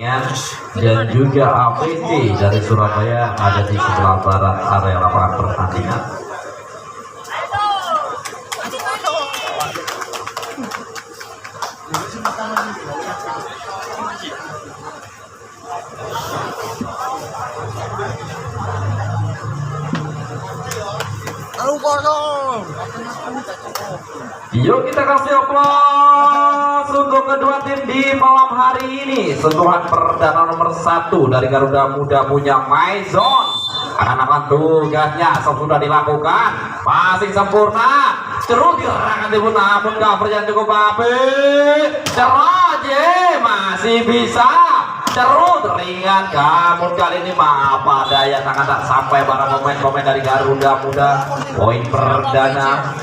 dan juga APC dari Surabaya ada di sebelah barat area lapangan pertandingan. Yuk kita kasih aplaus untuk kedua tim di malam hari ini. Sentuhan perdana nomor 1 dari Garuda Muda punya Maison. Akan tugasnya sudah dilakukan, masih sempurna. Terus diarahkan timur, namun covernya cukup apik. Ceroje masih bisa. Terus ringan, namun kali ini apa daya sangat tak sampai para pemain-pemain dari Garuda Muda. Poin perdana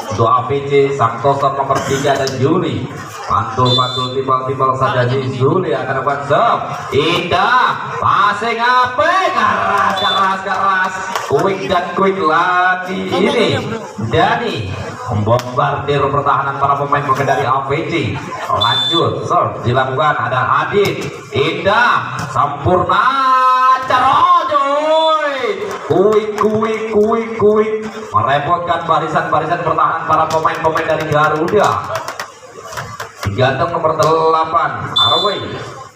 untuk APC, Santoso nomor 3 dan Juli. Mantul-mantul timbal-timbal saja di Juli akan dapat serve. Indah, passing apik, keras, quick dan quick lagi ini. Dani membombardir pertahanan para pemain-pemain dari APC. Lanjut, serve dilakukan, ada Adit. Indah, sempurna, Carojoy. Kuik merepotkan barisan pertahanan para pemain-pemain dari Garuda. Ganteng nomor 8 Arway.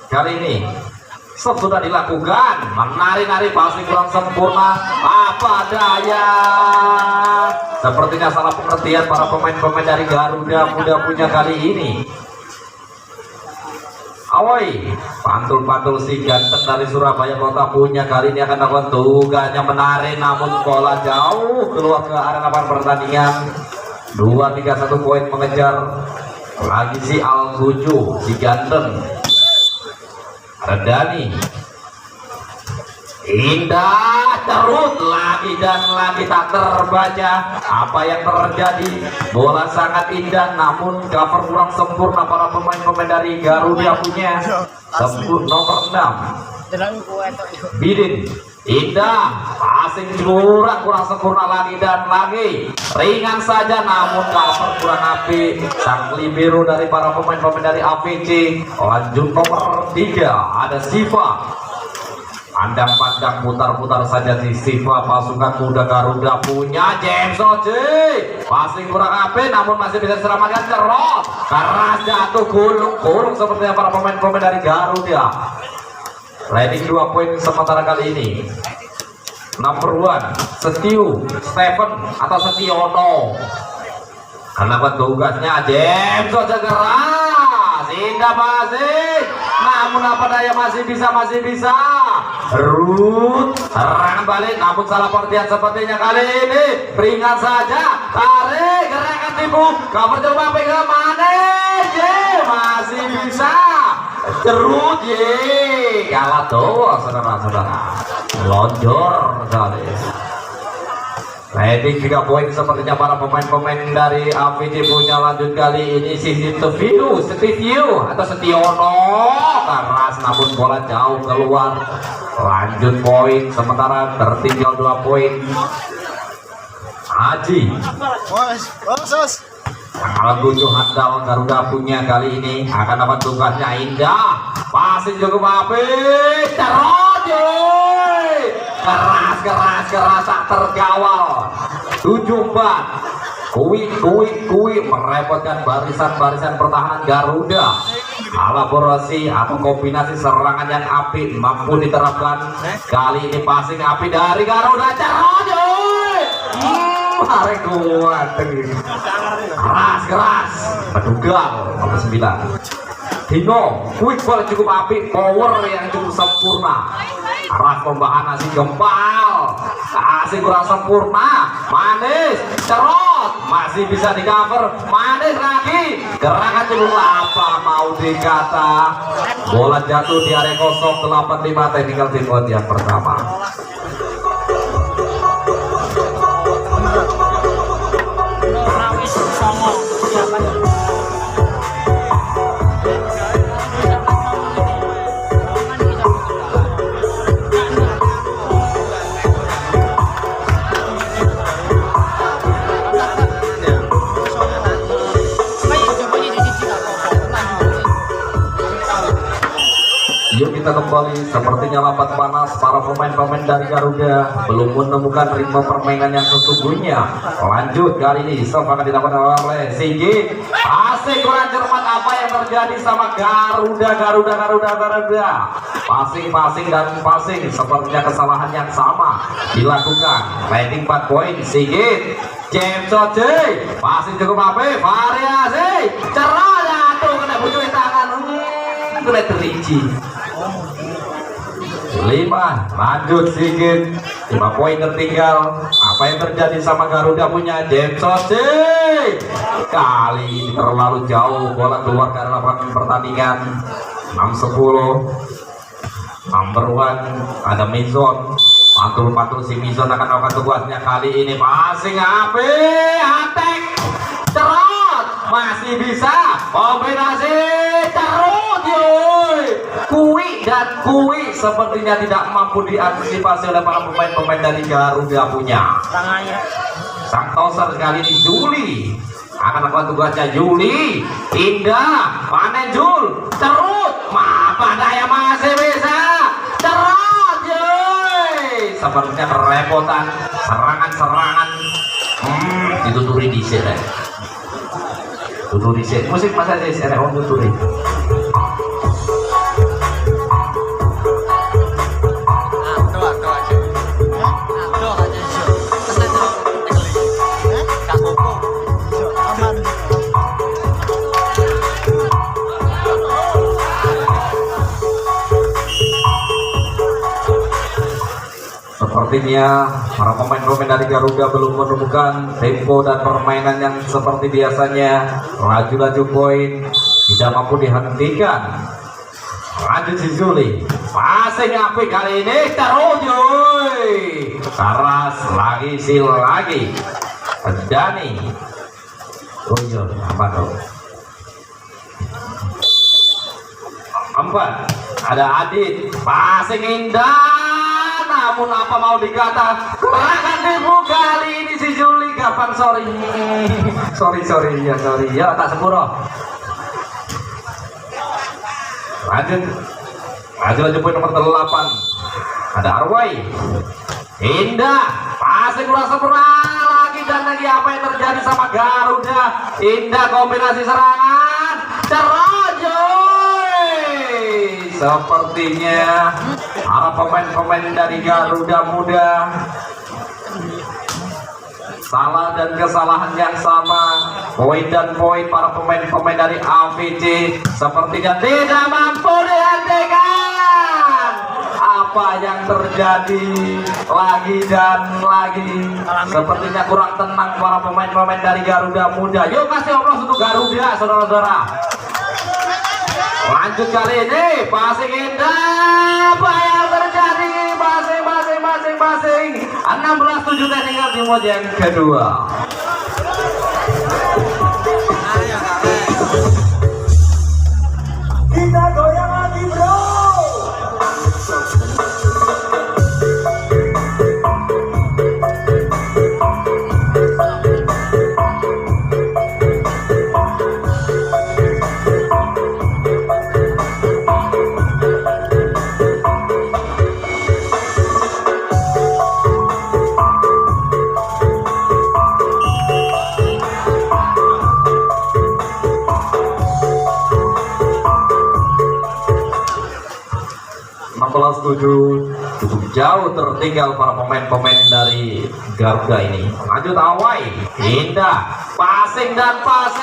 Kali ini sudah dilakukan, menari-nari pasti kurang sempurna, apa daya. Sepertinya salah pengertian para pemain-pemain dari Garuda Muda punya kali ini. Awoi, pantul-pantul si ganteng dari Surabaya Kota punya kali ini akan melakukan tugasnya menari, namun bola jauh keluar ke arah lapangan pertandingan. 2-3-1 poin mengejar lagi si Al-Tuju, si ganteng. Ada Dani. Indah, terus lagi dan lagi tak terbaca apa yang terjadi. Bola sangat indah, namun cover kurang sempurna para pemain-pemain dari Garuda punya. Nomor 6 Bidin. Indah, passing kurang sempurna lagi dan lagi. Ringan saja, namun cover kurang apik. Sang libero dari para pemain-pemain dari APC. Lanjut nomor 3 ada Siva. Pandang-pandang putar-putar saja si Siva, pasukan muda Garuda punya James Oji. Passing kurang apik, namun masih bisa diselamatkan. Cerot, keras jatuh, gulung sepertinya para pemain-pemain dari Garuda. Leading 2 poin sementara kali ini. Number 1 Stephen atau Setiono. Karena tugasnya James Oji keras, indah masih, namun apa daya masih bisa. Ruth serangan balik, namun salah pengertian sepertinya kali ini. Ringan saja, tarik, gerakan tipu, cover coba pegang manis, masih bisa. Terus kalah tuh saudara-saudara, lonjor kali. Heading 3 poin sepertinya para pemain-pemain dari APC punya. Lanjut kali ini si Setiono atau Setiono keras, namun bola jauh keluar. Lanjut poin sementara tertinggal 2 poin. Haji Tanggal 7 handal Garuda punya kali ini akan dapat tugasnya. Indah, passing cukup apik, keras tak terkawal. 7-4 Kui merepotkan barisan pertahanan Garuda. Kolaborasi atau kombinasi serangan yang apik mampu diterapkan. Kali ini passing apik dari Garuda. Tarik kuat, keras, Pedugal nomor 9 Dino, quick ball cukup apik, power yang cukup sempurna. Arah pembahan nasi gempal, masih kurang sempurna. Manis, cerot, masih bisa di cover. Manis lagi, gerakan cukup apa mau dikata. Bola jatuh di area kosong. 85 technical timeout yang pertama. Yuk kita kembali, sepertinya lambat panas para pemain-pemain dari Garuda belum menemukan ritme permainan yang sesungguhnya. Lanjut kali ini serve akan dilakukan oleh Sigit. Asik, kurang cermat apa yang terjadi sama Garuda. Passing dan passing, sepertinya kesalahan yang sama dilakukan. Landing 4 poin Sigit. James Oce, passing cukup apa? Variasi, cerah jatuh kena bujur tangan. Kena teriji. 5, lanjut Sigit. 5 poin tertinggal. Apa yang terjadi sama Garuda punya James Oce? Kali ini terlalu jauh, bola keluar ke lapangan pertandingan. 6-10. Number 1 ada Mizon. Mantul si Mizon akan melakukan tugasnya kali ini. Passing api, attack, cerot, masih bisa kombinasi cerut, yoi. Kui sepertinya tidak mampu diantisipasi oleh para pemain-pemain dari Garuda punya. Sang toser sekali ini Juli akan melakukan tugasnya. Juli, indah, panen Jul, cerut, daya masih bisa cerot, yoi. Sepertinya kerepotan serangan dituturi di sini. Tuturi sini musik masa sih saya on tuturi. Sepertinya para pemain-pemain dari Garuda belum menemukan tempo dan permainan yang seperti biasanya. Laju poin tidak mampu dihentikan. Lanjut si Juli, passing api kali ini terujuy, keras lagi. Dani Rujul apa tuh? 4 ada Adit, passing indah. Namun apa mau dikata, gerakan tipu kali ini si Juli kapan sorry ya tak sepuro. Lanjut poin nomor 8 ada Arwai, indah, passing kurang sempurna lagi apa yang terjadi sama Garuda. Indah kombinasi serangan terojoy. Sepertinya para pemain-pemain dari Garuda Muda salah dan kesalahan yang sama. Poin para pemain-pemain dari AVC sepertinya tidak mampu dihentikan. Apa yang terjadi lagi dan lagi? Sepertinya kurang tenang para pemain-pemain dari Garuda Muda. Yuk kasih aplaus untuk Garuda, saudara-saudara. Lanjut kali ini, passing indah. Apa yang terjadi? Passing 16-7 tinggal di mode yang kedua. Kita goyang lagi, bro. Cukup jauh tertinggal para pemain-pemain dari Garuda ini. Lanjut Awai, indah, passing 17-7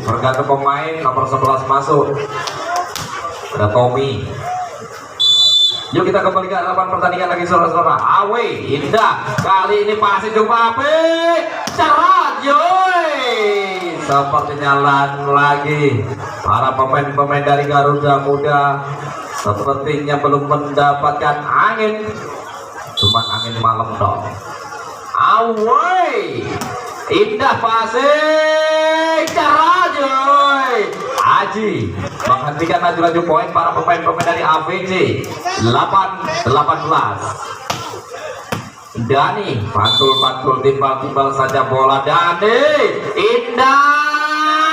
berganti pemain nomor 11 masuk ada Tommy. Yuk kita kembali ke hadapan pertandingan lagi saudara-saudara. Awai, indah, kali ini passing coba cerot, yoi. Sepertinya lagi para pemain-pemain dari Garuda Muda sepertinya belum mendapatkan angin, cuman angin malam dong. Awai, indah passing cerot, yoi. Aji menghentikan laju poin para pemain-pemain dari AVC. 8-18. Dani pantul timbal saja bola. Dani indah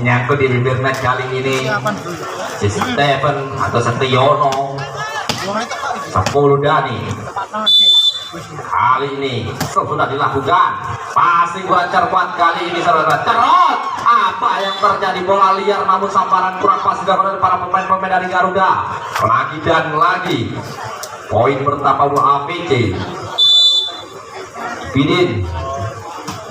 Nyangkut di bibir net kali ini si Stephen atau Setiono 10 Dani. Kali ini sudah dilakukan passing kurang cermat kali ini saudara. Cerot, apa yang terjadi? Bola liar namun sambaran kurang pas dilakukan oleh para pemain-pemain dari Garuda. Lagi dan lagi poin bertambah untuk APC. Bidin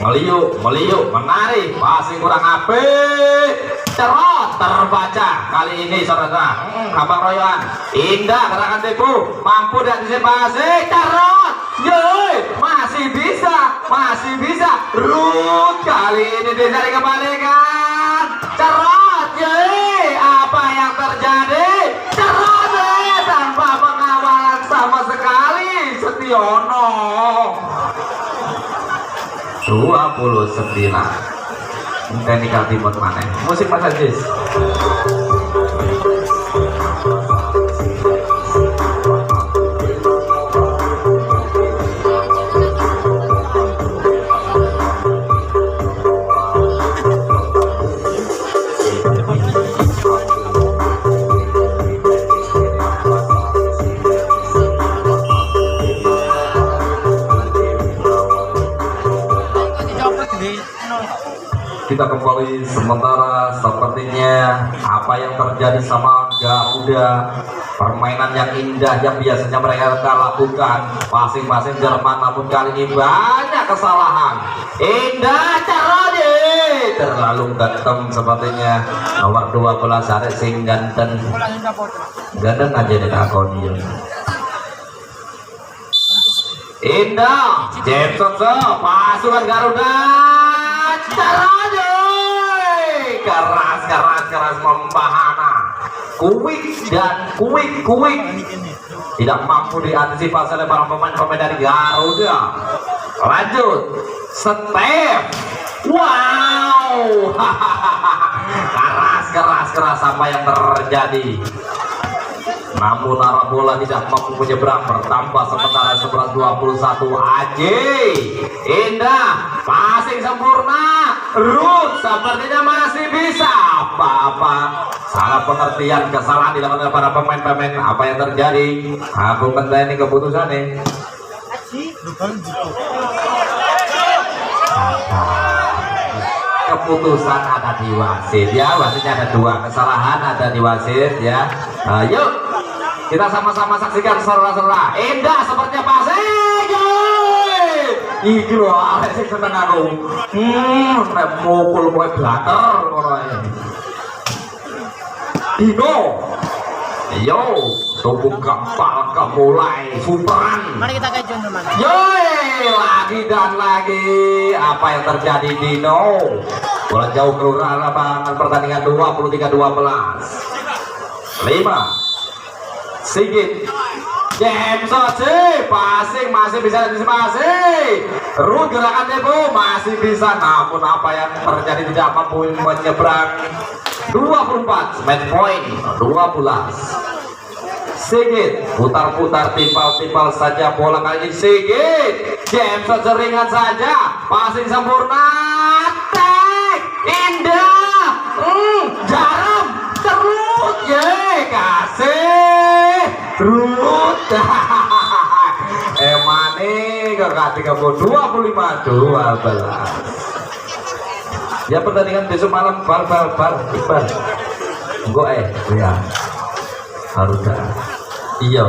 meliuk menarik, passing kurang apik. Cerot, terbaca kali ini saudara. Abang Royan indah gerakan Tepu, mampu diantisipasi. Cerot, yeay, masih bisa. Rut kali ini bisa dikembalikan. Cerot, yeay, apa yang terjadi? Cerot, tanpa pengawalan sama sekali Setiono. 29 teknikal timur mana musik Mas Ajis. Kita kembali sementara sepertinya apa yang terjadi sama Garuda, permainan yang indah yang biasanya mereka lakukan masing-masing Jerman, namun kali ini banyak kesalahan. Indah caranya terlalu ganteng sepertinya nomor 12 Arek sing ganteng aja nih akonion. Indah Jameson pasukan Garuda caranya keras membahana, kuik tidak mampu diantisipasi oleh para pemain dari Garuda. Lanjut Steph, wow. keras apa yang terjadi, namun arah bola tidak mampu menyeberang. Bertambah sementara 11-21. Aji indah, passing sempurna. Ruth sepertinya masih bisa. Apa salah pengertian, kesalahan dilakukan oleh para pemain. Apa yang terjadi? Aku ini keputusan nih. Keputusan ada di wasit ya, wasitnya ada 2 kesalahan ada di wasit ya. Yuk kita sama-sama saksikan saudara-saudara. Indah sepertinya passing. Iki lho arek sing seneng aku. Nek mukul kowe blater ngono ae. Dino. Yo, tubuh kapal mulai superan. Mari kita kaji teman. Yoi, lagi dan lagi. Apa yang terjadi Dino? Bola jauh keluar lapangan pertandingan 23-12. 5. Sigit Jameson passing masih bisa antisipasi. Ruth gerakan Tepu masih bisa, namun apa yang terjadi tidak mampu menyeberang. 24 match point 12. Sigit putar-putar timpal saja bola kali ini. Sigit Jameson seringan saja, passing sempurna. Tek indah, jarum terus kasih Ruth. Emane kakak 30 25-12. Ya pertandingan besok malam bal. Enggak ya harus iya